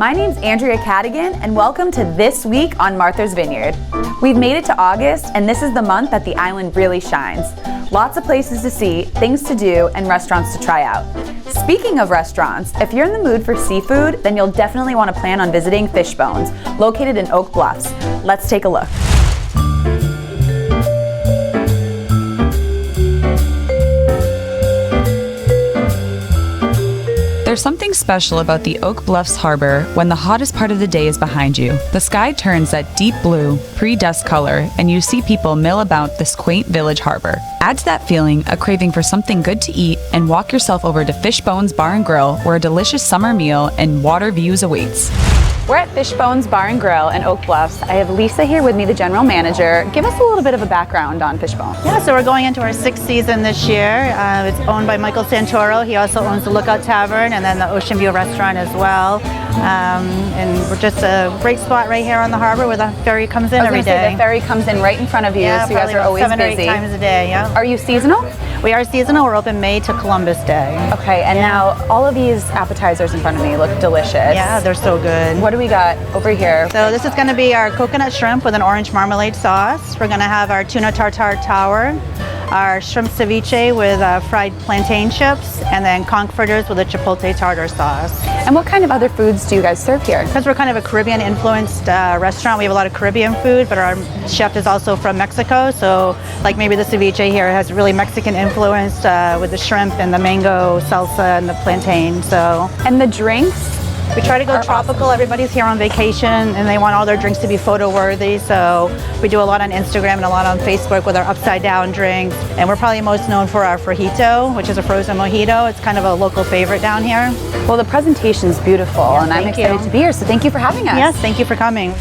My name's Andrea Cadigan, and welcome to This Week on Martha's Vineyard. We've made it to August, and this is the month that the island really shines. Lots of places to see, things to do, and restaurants to try out. Speaking of restaurants, if you're in the mood for seafood, then you'll definitely want to plan on visiting Fishbones, located in Oak Bluffs. Let's take a look. There's something special about the Oak Bluffs Harbor when the hottest part of the day is behind you. The sky turns that deep blue, pre-dusk color, and you see people mill about this quaint village harbor. Add to that feeling a craving for something good to eat and walk yourself over to Fishbones Bar Grill, where a delicious summer meal and water views awaits. We're at Fishbones Bar Grill in Oak Bluffs. I have Lisa here with me, the general manager. Give us a little bit of a background on Fishbones. Yeah, so we're going into our 6th season this year. It's owned by Michael Santoro. He also owns the Lookout Tavern and then the Ocean View restaurant as well. And we're just a great spot right here on the harbor where the ferry comes in every day. The ferry comes in right in front of you, yeah, so you guys are always 7 or 8 busy. times a day, yeah. Are you seasonal? We are seasonal. We're open May to Columbus Day. Okay, and now all of these appetizers in front of me look delicious. Yeah, they're so good. What do we got over here? So this is going to be our coconut shrimp with an orange marmalade sauce. We're going to have our tuna tartare tower, our shrimp ceviche with fried plantain chips, and then conch fritters with a chipotle tartar sauce. And what kind of other foods do you guys serve here? Because we're kind of a Caribbean-influenced restaurant, we have a lot of Caribbean food, but our chef is also from Mexico, so like maybe the ceviche here has really Mexican influence with the shrimp and the mango salsa and the plantain. So, and the drinks? We try to go tropical. Awesome. Everybody's here on vacation and they want all their drinks to be photo worthy. So we do a lot on Instagram and a lot on Facebook with our upside down drinks. And we're probably most known for our frejito, which is a frozen mojito. It's kind of a local favorite down here. Well, the presentation's beautiful, and I'm excited to be here. So thank you for having us. Yes, thank you for coming.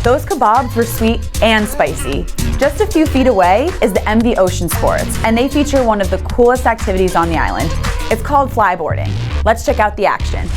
Those kebabs were sweet and spicy. Just a few feet away is the MV Oceansports, and they feature one of the coolest activities on the island. It's called flyboarding. Let's check out the action.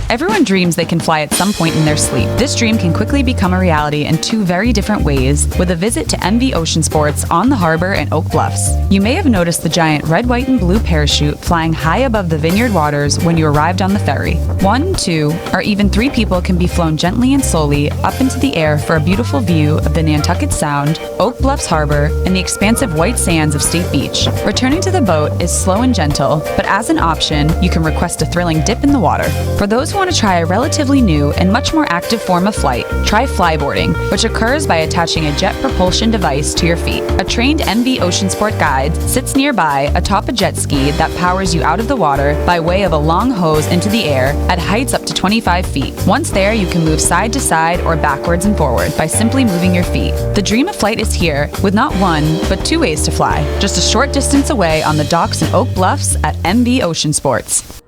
Everyone dreams they can fly at some point in their sleep. This dream can quickly become a reality in 2 very different ways with a visit to MV Oceansports on the harbor in Oak Bluffs. You may have noticed the giant red, white, and blue parachute flying high above the Vineyard waters when you arrived on the ferry. 1, 2, or even 3 people can be flown gently and slowly up into the air for a beautiful view of the Nantucket Sound, Oak Bluffs Harbor, and the expansive white sands of State Beach. Returning to the boat is slow and gentle, but as an option, you can request a thrilling dip in the water. For those who want to try a relatively new and much more active form of flight, try flyboarding, which occurs by attaching a jet propulsion device to your feet. A trained MV Oceansport guide sits nearby atop a jet ski that powers you out of the water by way of a long hose into the air at heights up to 25 feet. Once there, you can move side to side or backwards and forward by simply moving your feet. The dream of flight is here, with not 1, but 2 ways to fly, just a short distance away on the docks in Oak Bluffs at MV Oceansports.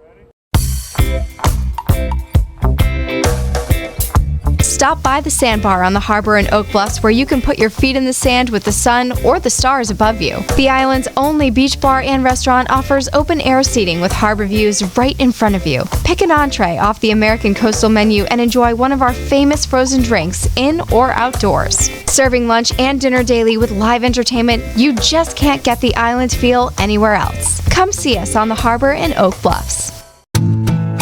Stop by the Sandbar on the harbor in Oak Bluffs, where you can put your feet in the sand with the sun or the stars above you. The island's only beach bar and restaurant offers open-air seating with harbor views right in front of you. Pick an entree off the American Coastal menu and enjoy one of our famous frozen drinks, in or outdoors. Serving lunch and dinner daily with live entertainment, you just can't get the island feel anywhere else. Come see us on the harbor in Oak Bluffs.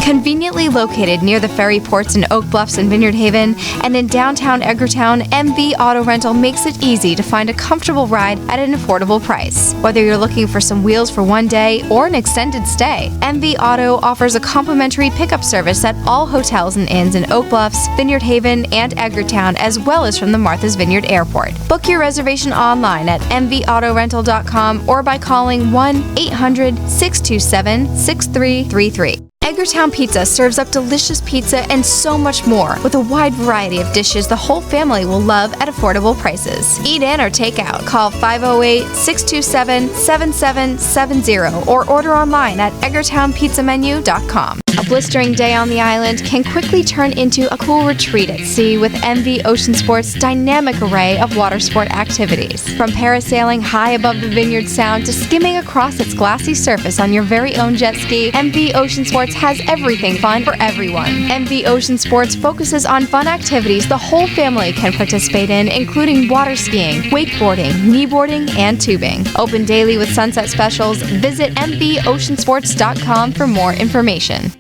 Conveniently located near the ferry ports in Oak Bluffs and Vineyard Haven, and in downtown Edgartown, MV Auto Rental makes it easy to find a comfortable ride at an affordable price. Whether you're looking for some wheels for one day or an extended stay, MV Auto offers a complimentary pickup service at all hotels and inns in Oak Bluffs, Vineyard Haven, and Edgartown, as well as from the Martha's Vineyard Airport. Book your reservation online at mvautorental.com or by calling 1-800-627-6333. Edgartown Pizza serves up delicious pizza and so much more, with a wide variety of dishes the whole family will love at affordable prices. Eat in or take out. Call 508-627-7770 or order online at edgartownpizzamenu.com. A blistering day on the island can quickly turn into a cool retreat at sea with MV Oceansports' dynamic array of water sport activities. From parasailing high above the Vineyard Sound to skimming across its glassy surface on your very own jet ski, MV Oceansports has everything fun for everyone. MV Oceansports focuses on fun activities the whole family can participate in, including water skiing, wakeboarding, kneeboarding, and tubing. Open daily with sunset specials. Visit mvoceansports.com for more information.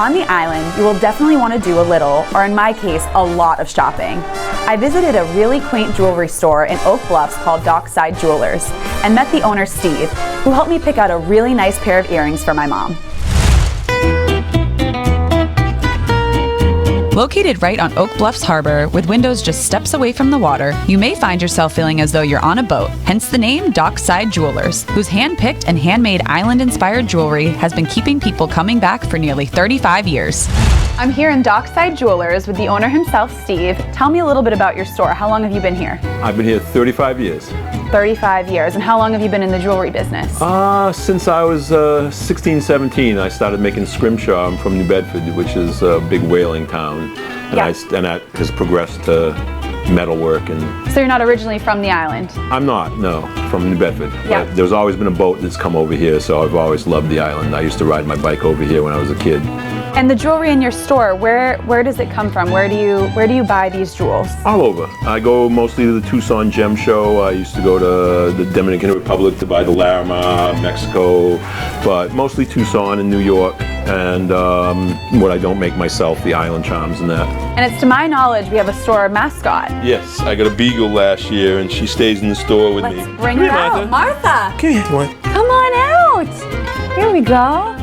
on the island, you will definitely want to do a little, or in my case, a lot of shopping. I visited a really quaint jewelry store in Oak Bluffs called Dockside Jewelers and met the owner, Steve, who helped me pick out a really nice pair of earrings for my mom. Located right on Oak Bluffs Harbor, with windows just steps away from the water, you may find yourself feeling as though you're on a boat, hence the name Dockside Jewelers, whose hand-picked and handmade island-inspired jewelry has been keeping people coming back for nearly 35 years. I'm here in Dockside Jewelers with the owner himself, Steve. Tell me a little bit about your store. How long have you been here? I've been here 35 years. 35 years. And how long have you been in the jewelry business? Since I was 16, 17, I started making scrimshaw. I'm from New Bedford, which is a big whaling town. And, Yeah. and that has progressed to metalwork. And So you're not originally from the island? I'm not, no, from New Bedford. Yeah. But there's always been a boat that's come over here, so I've always loved the island. I used to ride my bike over here when I was a kid. And the jewelry in your store, where does it come from? Where do you buy these jewels? All over. I go mostly to the Tucson Gem Show. I used to go to the Dominican Republic to buy the Larimar, Mexico, but mostly Tucson and New York. And what I don't make myself, the island charms and that. And it's to my knowledge, we have a store mascot. Yes, I got a beagle last year, and she stays in the store with me. Let's bring her out. Martha, Come here, one. come on out. Here we go.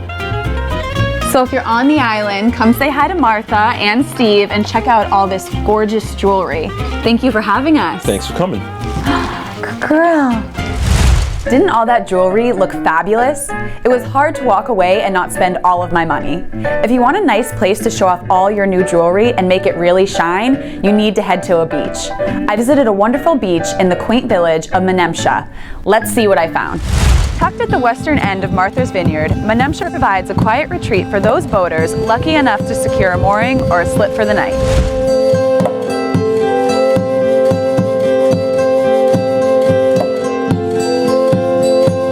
So if you're on the island, come say hi to Martha and Steve and check out all this gorgeous jewelry. Thank you for having us. Thanks for coming. Girl. Didn't all that jewelry look fabulous? It was hard to walk away and not spend all of my money. If you want a nice place to show off all your new jewelry and make it really shine, you need to head to a beach. I visited a wonderful beach in the quaint village of Menemsha. Let's see what I found. Tucked at the western end of Martha's Vineyard, Menemsha provides a quiet retreat for those boaters lucky enough to secure a mooring or a slip for the night.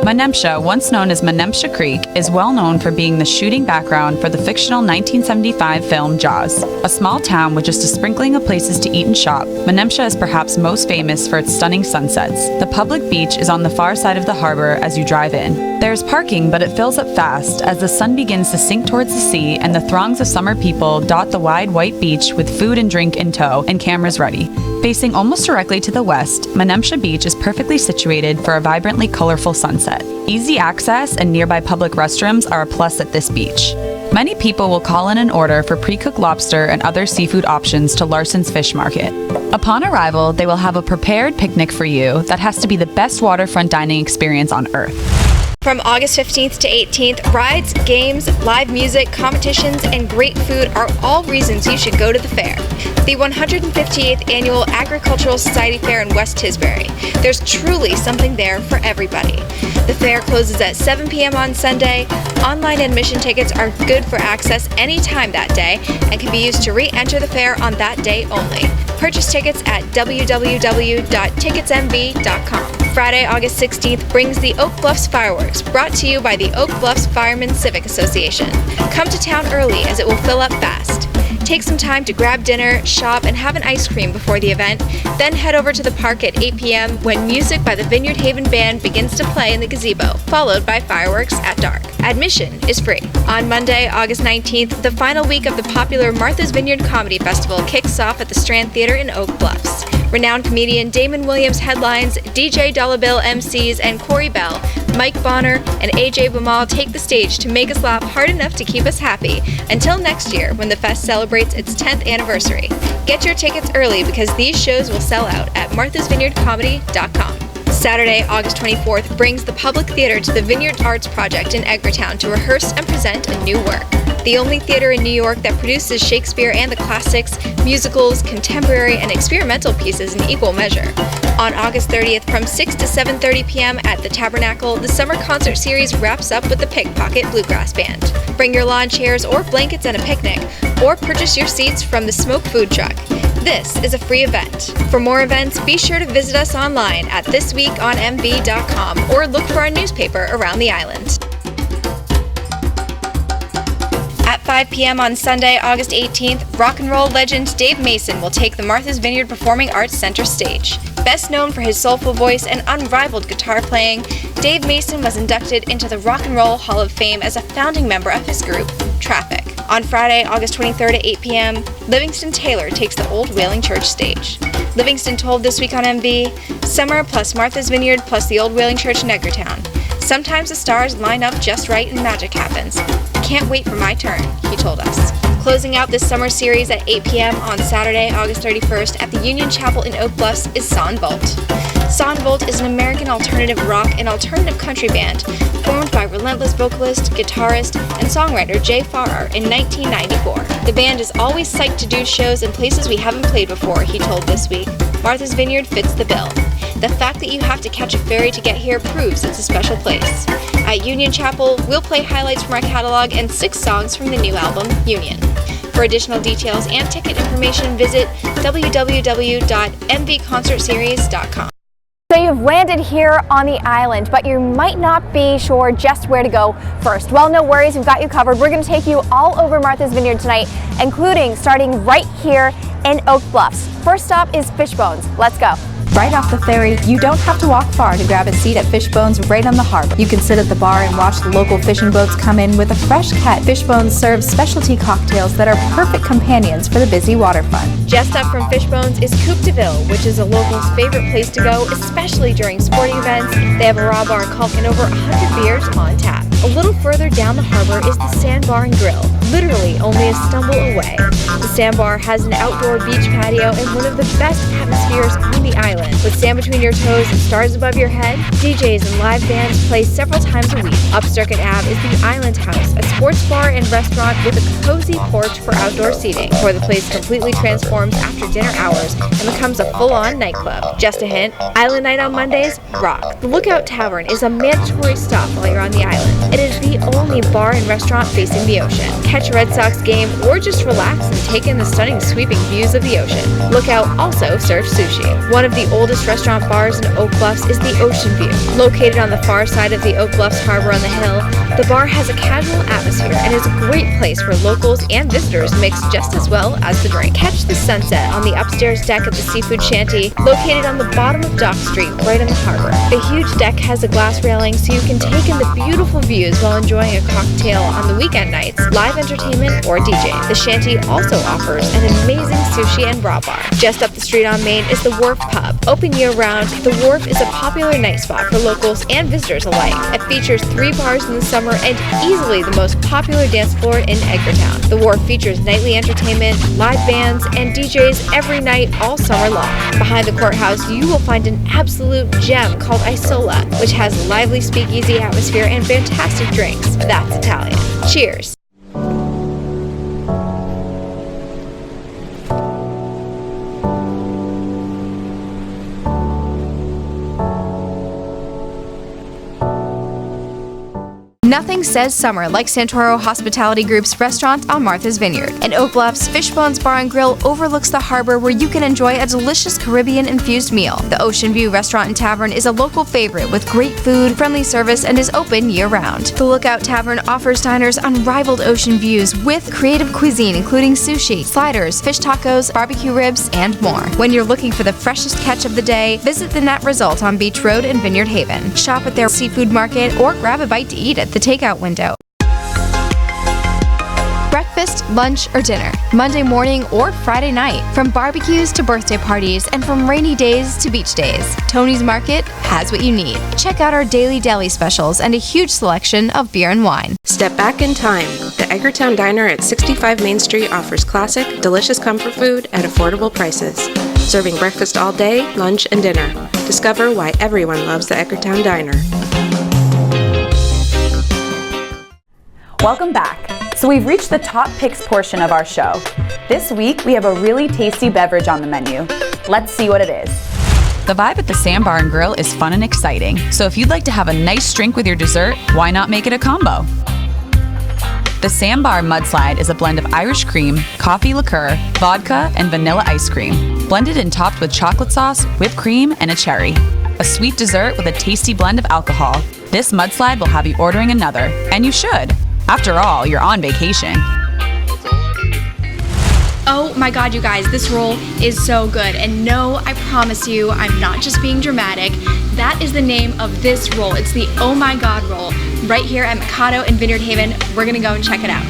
Menemsha, once known as Menemsha Creek, is well known for being the shooting background for the fictional 1975 film Jaws. A small town with just a sprinkling of places to eat and shop, Menemsha is perhaps most famous for its stunning sunsets. The public beach is on the far side of the harbor as you drive in. There's parking, but it fills up fast as the sun begins to sink towards the sea and the throngs of summer people dot the wide white beach with food and drink in tow and cameras ready. Facing almost directly to the west, Menemsha Beach is perfectly situated for a vibrantly colorful sunset. Easy access and nearby public restrooms are a plus at this beach. Many people will call in an order for pre-cooked lobster and other seafood options to Larson's Fish Market. Upon arrival, they will have a prepared picnic for you that has to be the best waterfront dining experience on earth. From August 15th to 18th, rides, games, live music, competitions, and great food are all reasons you should go to the fair. The 158th Annual Agricultural Society Fair in West Tisbury. There's truly something there for everybody. The fair closes at 7 p.m. on Sunday. Online admission tickets are good for access anytime that day and can be used to re-enter the fair on that day only. Purchase tickets at www.ticketsmv.com. Friday, August 16th brings the Oak Bluffs Fireworks, brought to you by the Oak Bluffs Firemen's Civic Association. Come to town early as it will fill up fast. Take some time to grab dinner, shop, and have an ice cream before the event, then head over to the park at 8 p.m. when music by the Vineyard Haven Band begins to play in the gazebo, followed by fireworks at dark. Admission is free. On Monday, August 19th, the final week of the popular Martha's Vineyard Comedy Festival kicks off at the Strand Theater in Oak Bluffs. Renowned comedian Damon Williams headlines, DJ Bill MCs, and Corey Bell, Mike Bonner, and AJ Bamal take the stage to make us laugh hard enough to keep us happy until next year when the fest celebrates its 10th anniversary. Get your tickets early because these shows will sell out at marthasvineyardcomedy.com. Saturday, August 24th brings the Public Theater to the Vineyard Arts Project in Edgartown to rehearse and present a new work. The only theater in New York that produces Shakespeare and the classics, musicals, contemporary, and experimental pieces in equal measure. On August 30th from 6 to 7:30 p.m. at the Tabernacle, the summer concert series wraps up with the Pickpocket Bluegrass Band. Bring your lawn chairs or blankets and a picnic, or purchase your seats from the Smoke Food Truck. This is a free event. For more events, be sure to visit us online at thisweekonmv.com or look for our newspaper around the island. At 5 p.m. on Sunday, August 18th, rock and roll legend Dave Mason will take the Martha's Vineyard Performing Arts Center stage. Best known for his soulful voice and unrivaled guitar playing, Dave Mason was inducted into the Rock and Roll Hall of Fame as a founding member of his group, Traffic. On Friday, August 23rd at 8 p.m., Livingston Taylor takes the Old Whaling Church stage. Livingston told This Week on MV, summer plus Martha's Vineyard plus the Old Whaling Church in Edgartown. Sometimes the stars line up just right and magic happens. Can't wait for my turn, he told us. Closing out this summer series at 8 p.m. on Saturday, August 31st at the Union Chapel in Oak Bluffs is Sonvolt. Sonvolt is an American alternative rock and alternative country band formed by relentless vocalist, guitarist, and songwriter Jay Farrar in 1994. The band is always psyched to do shows in places we haven't played before, he told This Week. Martha's Vineyard fits the bill. The fact that you have to catch a ferry to get here proves it's a special place. At Union Chapel, we'll play highlights from our catalog and 6 songs from the new album, Union. For additional details and ticket information, visit www.mvconcertseries.com. So you've landed here on the island, but you might not be sure just where to go first. Well, no worries, we've got you covered. We're going to take you all over Martha's Vineyard tonight, including starting right here in Oak Bluffs. First stop is Fishbones. Let's go. Right off the ferry, you don't have to walk far to grab a seat at Fishbones right on the harbor. You can sit at the bar and watch the local fishing boats come in with a fresh catch. Fishbones serves specialty cocktails that are perfect companions for the busy waterfront. Just up from Fishbones is Coop deVille, which is a local's favorite place to go, especially during sporting events. They have a raw bar cult and over 100 beers on tap. A little further down the harbor is the Sandbar and Grill, literally only a stumble away. The Sandbar has an outdoor beach patio and one of the best atmospheres on the island. With sand between your toes and stars above your head, DJs and live bands play several times a week. Up Circuit Ave is the Island House, a sports bar and restaurant with a cozy porch for outdoor seating, where the place completely transforms after dinner hours and becomes a full-on nightclub. Just a hint, Island Night on Mondays rock. The Lookout Tavern is a mandatory stop while you're on the island. It is the only bar and restaurant facing the ocean. Catch a Red Sox game or just relax and take in the stunning sweeping views of the ocean. Lookout also serves sushi. One of the oldest restaurant bars in Oak Bluffs is the Ocean View. Located on the far side of the Oak Bluffs Harbor on the hill, the bar has a casual atmosphere and is a great place where locals and visitors mix just as well as the drink. Catch the sunset on the upstairs deck at the Seafood Shanty, located on the bottom of Dock Street, right in the harbor. The huge deck has a glass railing so you can take in the beautiful views while enjoying a cocktail on the weekend nights, live entertainment, or DJ. The Shanty also offers an amazing sushi and raw bar. Just up the street on Main is the Wharf Pub. Open year-round, the Wharf is a popular night spot for locals and visitors alike. It features 3 bars in the summer and easily the most popular dance floor in Edgartown. The Wharf features nightly entertainment, live bands, and DJs every night all summer long. Behind the courthouse, you will find an absolute gem called Isola, which has a lively speakeasy atmosphere and fantastic drinks. That's Italian. Cheers! Nothing says summer like Santoro Hospitality Group's restaurant on Martha's Vineyard. In Oak Bluffs, Fishbones Bar and Grill overlooks the harbor where you can enjoy a delicious Caribbean-infused meal. The Ocean View Restaurant and Tavern is a local favorite with great food, friendly service, and is open year-round. The Lookout Tavern offers diners unrivaled ocean views with creative cuisine including sushi, sliders, fish tacos, barbecue ribs, and more. When you're looking for the freshest catch of the day, visit the Net Result on Beach Road in Vineyard Haven. Shop at their seafood market or grab a bite to eat at the takeout window. Breakfast, lunch, or dinner, Monday morning or Friday night, from barbecues to birthday parties and from rainy days to beach days, Tony's Market has what you need. Check out our daily deli specials and a huge selection of beer and wine. Step back in time. The Edgartown Diner at 65 Main Street offers classic, delicious comfort food at affordable prices. Serving breakfast all day, lunch, and dinner. Discover why everyone loves the Edgartown Diner. Welcome back. So we've reached the top picks portion of our show. This week we have a really tasty beverage on the menu. Let's see what it is. The vibe at the Sandbar and Grill is fun and exciting. So if you'd like to have a nice drink with your dessert, why not make it a combo? The Sandbar Mudslide is a blend of Irish cream, coffee liqueur, vodka, and vanilla ice cream, blended and topped with chocolate sauce, whipped cream, and a cherry. A sweet dessert with a tasty blend of alcohol. This mudslide will have you ordering another, and you should. After all, you're on vacation. Oh my god, you guys, this roll is so good. And no, I promise you, I'm not just being dramatic. That is the name of this roll. It's the Oh My God roll. Right here at Mikado in Vineyard Haven. We're gonna go and check it out.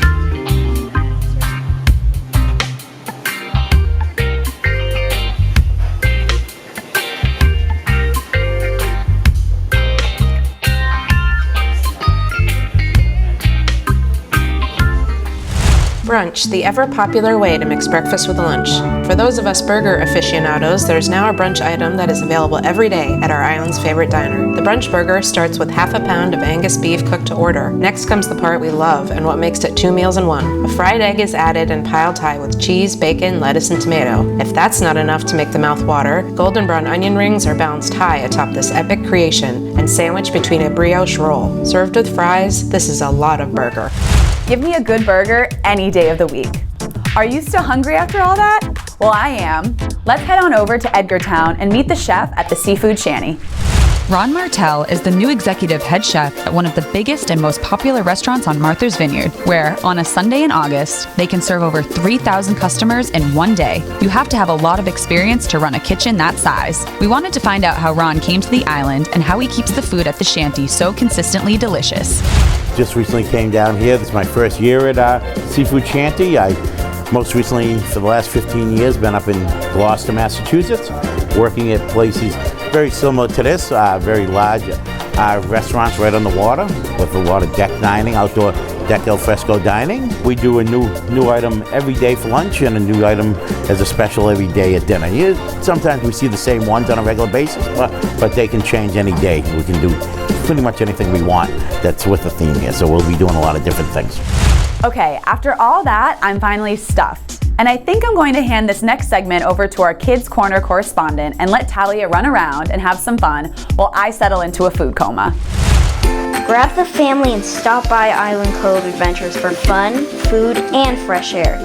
brunch, the ever-popular way to mix breakfast with lunch. For those of us burger aficionados, there's now a brunch item that is available every day at our island's favorite diner. The brunch burger starts with half a pound of Angus beef cooked to order. Next comes the part we love and what makes it 2 meals in one. A fried egg is added and piled high with cheese, bacon, lettuce, and tomato. If that's not enough to make the mouth water, golden brown onion rings are balanced high atop this epic creation and sandwiched between a brioche roll. Served with fries, this is a lot of burger. Give me a good burger any day of the week. Are you still hungry after all that? Well, I am. Let's head on over to Edgartown and meet the chef at the Seafood Shanty. Ron Martell is the new executive head chef at one of the biggest and most popular restaurants on Martha's Vineyard, where, on a Sunday in August, they can serve over 3,000 customers in one day. You have to have a lot of experience to run a kitchen that size. We wanted to find out how Ron came to the island and how he keeps the food at the shanty so consistently delicious. Just recently came down here. This is my first year at Seafood Shanty. I most recently, for the last 15 years, been up in Gloucester, Massachusetts, working at places very similar to this, very large restaurants right on the water with a lot of deck dining, outdoor deck al fresco dining. We do a new item every day for lunch and a new item as a special every day at dinner. Sometimes we see the same ones on a regular basis, but they can change any day. We can do pretty much anything we want that's with the theme here, so we'll be doing a lot of different things. Okay, after all that, I'm finally stuffed. And I think I'm going to hand this next segment over to our Kids Corner correspondent and let Talia run around and have some fun while I settle into a food coma. Grab the family and stop by Island Cove Adventures for fun, food, and fresh air.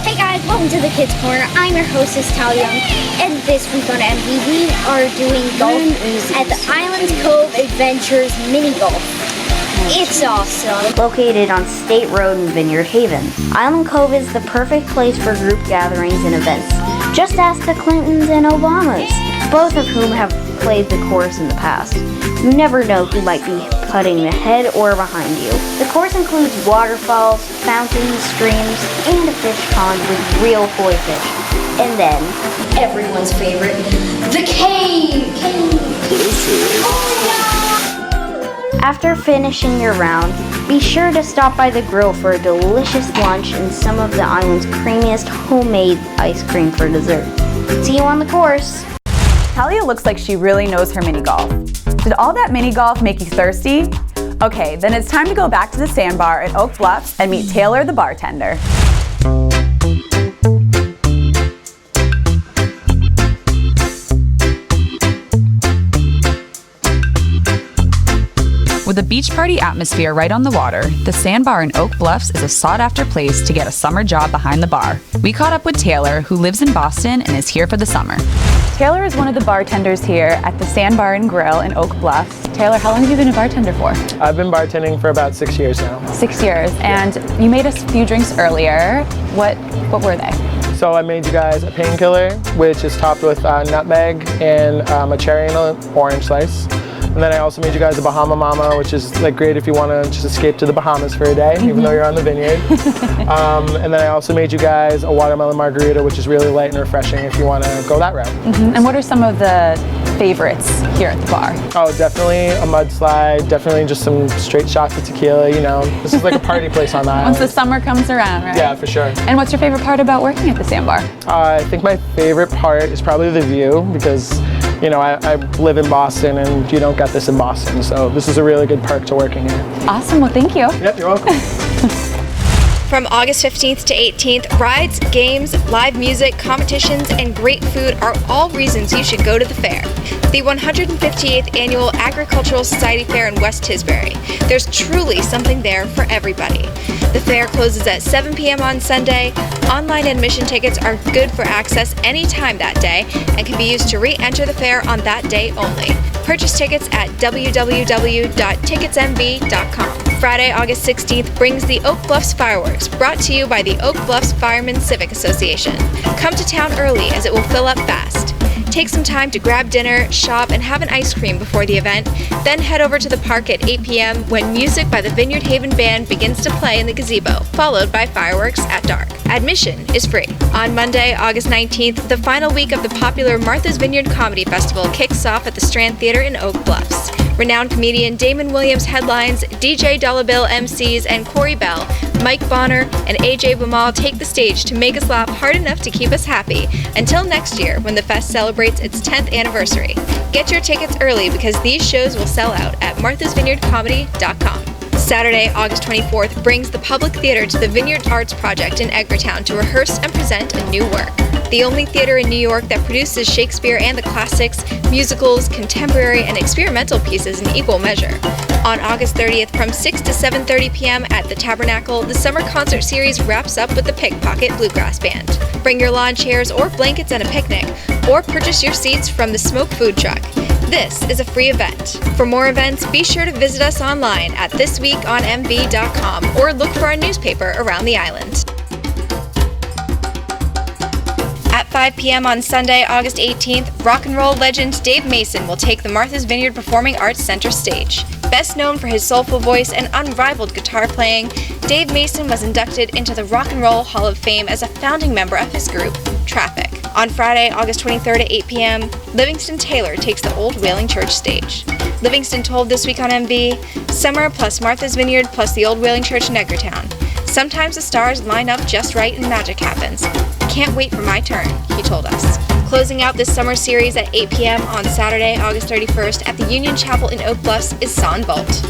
Hey guys, welcome to the Kids Corner. I'm your hostess, Talia Young, and this week on MV we are doing golf at the Island Cove Adventures Mini Golf. It's awesome. Located on State Road in Vineyard Haven, Island Cove is the perfect place for group gatherings and events. Just ask the Clintons and Obamas, both of whom have played the course in the past. You never know who might be putting ahead or behind you. The course includes waterfalls, fountains, streams, and a fish pond with real koi fish. And then, Everyone's favorite, the cave! after finishing your round, be sure to stop by the grill for a delicious lunch and some of the island's creamiest homemade ice cream for dessert. See you on the course! Talia looks like she really knows her mini golf. Did all that mini golf make you thirsty? Okay, then it's time to go back to the sandbar at Oak Bluffs and meet Taylor the bartender. With a beach party atmosphere right on the water, the Sandbar in Oak Bluffs is a sought-after place to get a summer job behind the bar. We caught up with Taylor, who lives in Boston and is here for the summer. Taylor is one of the bartenders here at the Sandbar and Grill in Oak Bluffs. Taylor, how long have you been a bartender for? I've been bartending for about 6 years now. 6 years, and you made us a few drinks earlier. What were they? So I made you guys a painkiller, which is topped with nutmeg and a cherry and an orange slice. And then I also made you guys a Bahama Mama, which is like great if you want to just escape to the Bahamas for a day, even though you're on the vineyard. And then I also made you guys a watermelon margarita, which is really light and refreshing if you want to go that route. And what are some of the favorites here at the bar? Oh, definitely a mudslide, definitely just some straight shots of tequila, you know. This is like a party place on the island. Once the summer comes around, right? Yeah, for sure. And what's your favorite part about working at the Sandbar? I think my favorite part is probably the view, because you know, I live in Boston and you don't get this in Boston, so this is a really good perk to working here. Awesome, well thank you. Yep, you're welcome. From August 15th to 18th, rides, games, live music, competitions, and great food are all reasons you should go to the fair. The 158th Annual Agricultural Society Fair in West Tisbury. There's truly something there for everybody. The fair closes at 7 p.m. on Sunday. Online admission tickets are good for access anytime that day and can be used to re-enter the fair on that day only. Purchase tickets at www.ticketsmv.com. Friday, August 16th brings the Oak Bluffs Fireworks, brought to you by the Oak Bluffs Firemen's Civic Association. Come to town early as it will fill up fast. Take some time to grab dinner, shop, and have an ice cream before the event, then head over to the park at 8 p.m. when music by the Vineyard Haven Band begins to play in the gazebo, followed by fireworks at dark. Admission is free. On Monday, August 19th, the final week of the popular Martha's Vineyard Comedy Festival kicks off at the Strand Theater in Oak Bluffs. Renowned comedian Damon Williams headlines, DJ Bill MCs, and Corey Bell, Mike Bonner, and AJ Bamal take the stage to make us laugh hard enough to keep us happy. Until next year, when the fest celebrates its 10th anniversary. Get your tickets early because these shows will sell out at marthasvineyardcomedy.com. Saturday, August 24th brings the Public Theater to the Vineyard Arts Project in Edgartown to rehearse and present a new work. The only theater in New York that produces Shakespeare and the classics, musicals, contemporary, and experimental pieces in equal measure. On August 30th from 6 to 7:30 p.m. at the Tabernacle, the summer concert series wraps up with the Pickpocket Bluegrass Band. Bring your lawn chairs or blankets and a picnic, or purchase your seats from the Smoke Food Truck. This is a free event. For more events, be sure to visit us online at thisweekonmv.com or look for our newspaper around the island. At 5 p.m. on Sunday, August 18th, rock and roll legend Dave Mason will take the Martha's Vineyard Performing Arts Center stage. Best known for his soulful voice and unrivaled guitar playing, Dave Mason was inducted into the Rock and Roll Hall of Fame as a founding member of his group, Traffic. On Friday, August 23rd at 8 p.m., Livingston Taylor takes the Old Whaling Church stage. Livingston told This Week on MV, summer plus Martha's Vineyard plus the Old Whaling Church in Edgartown. Sometimes the stars line up just right and magic happens. Can't wait for my turn, he told us. Closing out this summer series at 8 p.m. on Saturday, August 31st at the Union Chapel in Oak Bluffs is Sonvolt.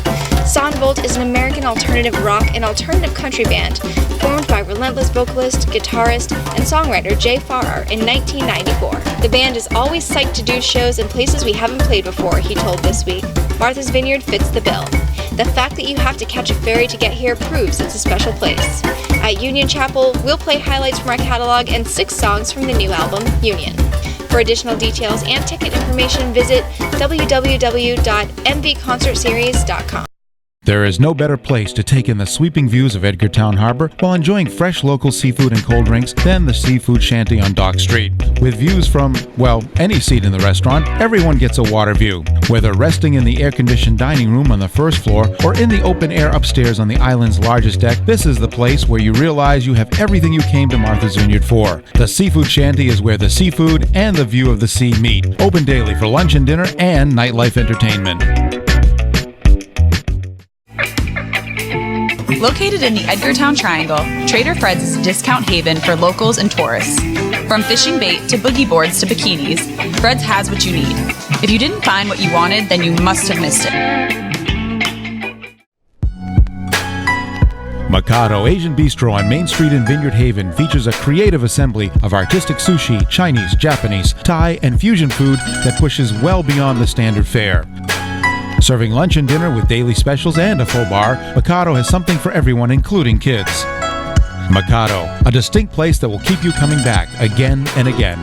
Sonvolt is an American alternative rock and alternative country band formed by relentless vocalist, guitarist, and songwriter Jay Farrar in 1994. The band is always psyched to do shows in places we haven't played before, he told This Week. Martha's Vineyard fits the bill. The fact that you have to catch a ferry to get here proves it's a special place. At Union Chapel, we'll play highlights from our catalog and 6 songs from the new album, Union. For additional details and ticket information, visit www.mvconcertseries.com. There is no better place to take in the sweeping views of Edgartown Harbor while enjoying fresh local seafood and cold drinks than the Seafood Shanty on Dock Street. With views from, well, any seat in the restaurant, everyone gets a water view. Whether resting in the air-conditioned dining room on the first floor or in the open air upstairs on the island's largest deck, this is the place where you realize you have everything you came to Martha's Vineyard for. The Seafood Shanty is where the seafood and the view of the sea meet. Open daily for lunch and dinner and nightlife entertainment. Located in the Edgartown Triangle, Trader Fred's is a discount haven for locals and tourists. From fishing bait to boogie boards to bikinis, Fred's has what you need. If you didn't find what you wanted, then you must have missed it. Mikado Asian Bistro on Main Street in Vineyard Haven features a creative assembly of artistic sushi, Chinese, Japanese, Thai, and fusion food that pushes well beyond the standard fare. Serving lunch and dinner with daily specials and a full bar, Mikado has something for everyone, including kids. Mikado, a distinct place that will keep you coming back again and again.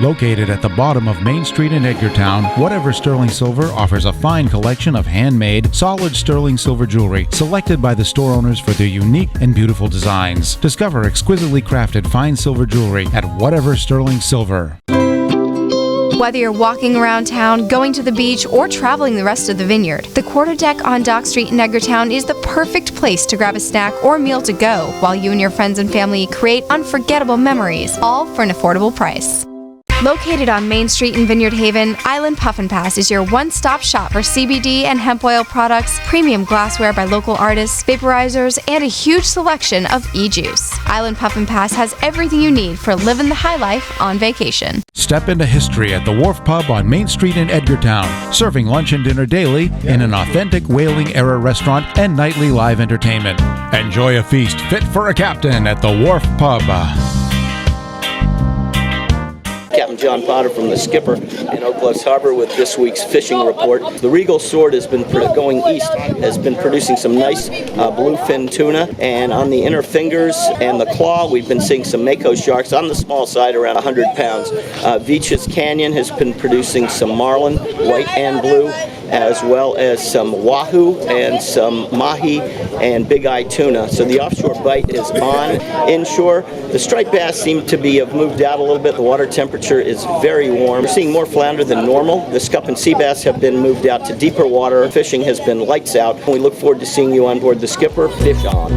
Located at the bottom of Main Street in Edgartown, Whatever Sterling Silver offers a fine collection of handmade, solid sterling silver jewelry selected by the store owners for their unique and beautiful designs. Discover exquisitely crafted fine silver jewelry at Whatever Sterling Silver. Whether you're walking around town, going to the beach, or traveling the rest of the vineyard, the Quarterdeck on Dock Street in Edgartown is the perfect place to grab a snack or meal to go while you and your friends and family create unforgettable memories, all for an affordable price. Located on Main Street in Vineyard Haven, Island Puffin Pass is your one-stop shop for CBD and hemp oil products, premium glassware by local artists, vaporizers, and a huge selection of e-juice. Island Puffin Pass has everything you need for living the high life on vacation. Step into history at the Wharf Pub on Main Street in Edgartown, serving lunch and dinner daily in an authentic whaling-era restaurant and nightly live entertainment. Enjoy a feast fit for a captain at the Wharf Pub. Captain John Potter from the Skipper in Oak Bluffs Harbor with this week's fishing report. The Regal Sword has been going east, has been producing some nice bluefin tuna, and on the inner fingers and the claw we've been seeing some mako sharks on the small side around 100 pounds. Veach's Canyon has been producing some marlin, white and blue, as well as some wahoo and some mahi and big eye tuna. So the offshore bite is on. Inshore, the striped bass seem to have moved out a little bit. The water temperature is very warm. We're seeing more flounder than normal. The scup and sea bass have been moved out to deeper water. Fishing has been lights out. We look forward to seeing you on board the Skipper. Fish on.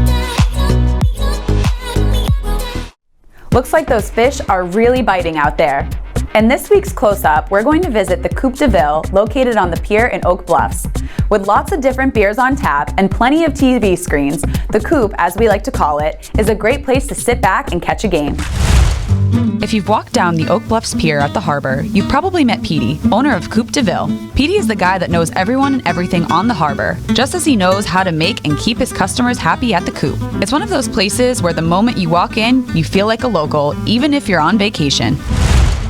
Looks like those fish are really biting out there. In this week's close-up, we're going to visit the Coop deVille, located on the pier in Oak Bluffs. With lots of different beers on tap and plenty of TV screens, the Coop, as we like to call it, is a great place to sit back and catch a game. If you've walked down the Oak Bluffs Pier at the harbor, you've probably met Petey, owner of Coop deVille. Petey is the guy that knows everyone and everything on the harbor, just as he knows how to make and keep his customers happy at the Coop. It's one of those places where the moment you walk in, you feel like a local, even if you're on vacation.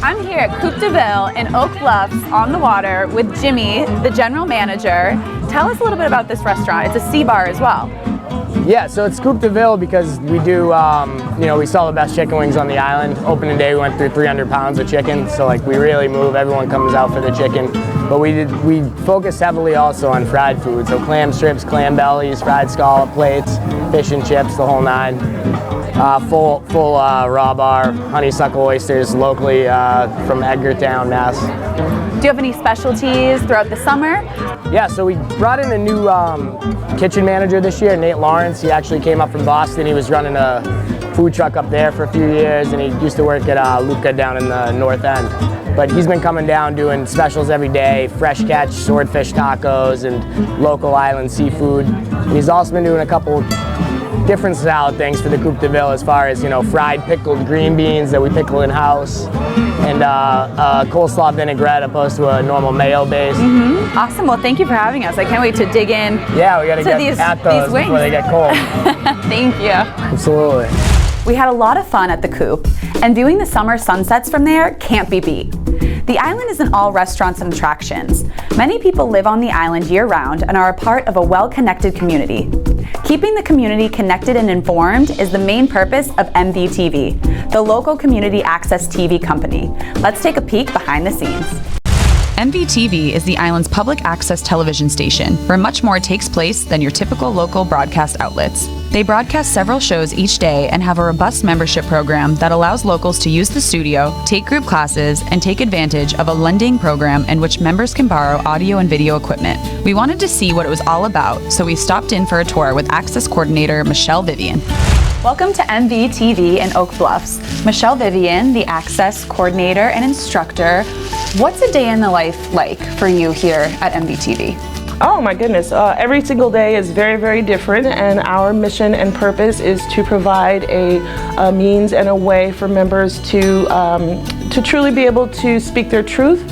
I'm here at Coop deVille in Oak Bluffs on the water with Jimmy, the general manager. Tell us a little bit about this restaurant. It's a sea bar as well. Yeah, so it's Coop deVille because we do, we sell the best chicken wings on the island. Opening day, we went through 300 pounds of chicken, so like we really move. Everyone comes out for the chicken. But we focus heavily also on fried food, so clam strips, clam bellies, fried scallop plates, fish and chips, the whole nine. Full raw bar, honeysuckle oysters, locally from Edgartown, Mass. Do you have any specialties throughout the summer? Yeah, so we brought in a new kitchen manager this year, Nate Lawrence. He actually came up from Boston. He was running a food truck up there for a few years, and he used to work at Luca down in the North End. But he's been coming down doing specials every day, fresh catch, swordfish tacos, and local island seafood. And he's also been doing a couple different salad things for the Coop deVille as far as, fried pickled green beans that we pickle in-house, and coleslaw vinaigrette opposed to a normal mayo base. Mm-hmm. Awesome. Well, thank you for having us. I can't wait to dig in. Yeah, we got to get at those before they get cold. Thank you. Absolutely. We had a lot of fun at the Coop, and viewing the summer sunsets from there can't be beat. The island isn't all restaurants and attractions. Many people live on the island year-round and are a part of a well-connected community. Keeping the community connected and informed is the main purpose of MVTV, the local community access TV company. Let's take a peek behind the scenes. MVTV is the island's public access television station, where much more takes place than your typical local broadcast outlets. They broadcast several shows each day and have a robust membership program that allows locals to use the studio, take group classes, and take advantage of a lending program in which members can borrow audio and video equipment. We wanted to see what it was all about, so we stopped in for a tour with Access Coordinator Michelle Vivian. Welcome to MVTV in Oak Bluffs. Michelle Vivian, the Access Coordinator and Instructor. What's a day in the life like for you here at MVTV? Oh my goodness, every single day is very, very different, and our mission and purpose is to provide a means and a way for members to truly be able to speak their truth,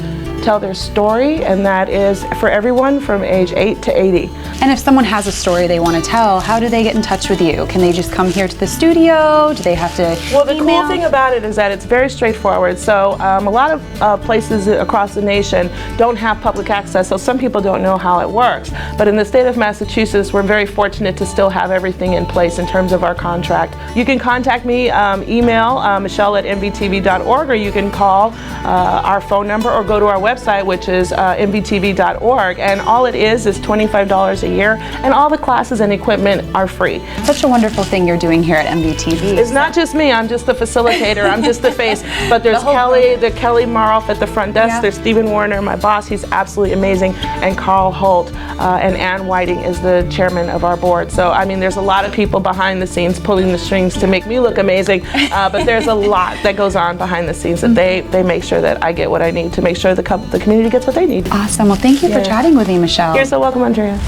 tell their story, and that is for everyone from age 8 to 80. And if someone has a story they want to tell, how do they get in touch with you? Can they just come here to the studio? Do they have to Well, the email? cool thing about it is that it's very straightforward. So a lot of places across the nation don't have public access, so some people don't know how it works. But in the state of Massachusetts, we're very fortunate to still have everything in place in terms of our contract. You can contact me, email michelle@mvtv.org, or you can call our phone number or go to our website, which is mvtv.org, and all it is $25 a year, and all the classes and equipment are free. Such a wonderful thing you're doing here at MVTV. It's not just me, I'm just the facilitator, I'm just the face, but there's Kelly Maroff at the front desk, Yeah. There's Stephen Warner, my boss, he's absolutely amazing, and Carl Holt, and Ann Whiting is the chairman of our board. So, I mean, there's a lot of people behind the scenes pulling the strings to make me look amazing, but there's a lot that goes on behind the scenes that they make sure that I get what I need to make sure the community gets what they need. Awesome. Well, thank you for chatting with me, Michelle. You're so welcome, Andrea.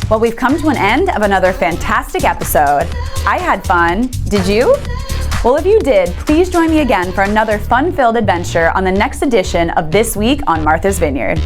Well, we've come to an end of another fantastic episode. I had fun. Did you? Well, if you did, please join me again for another fun-filled adventure on the next edition of This Week on Martha's Vineyard.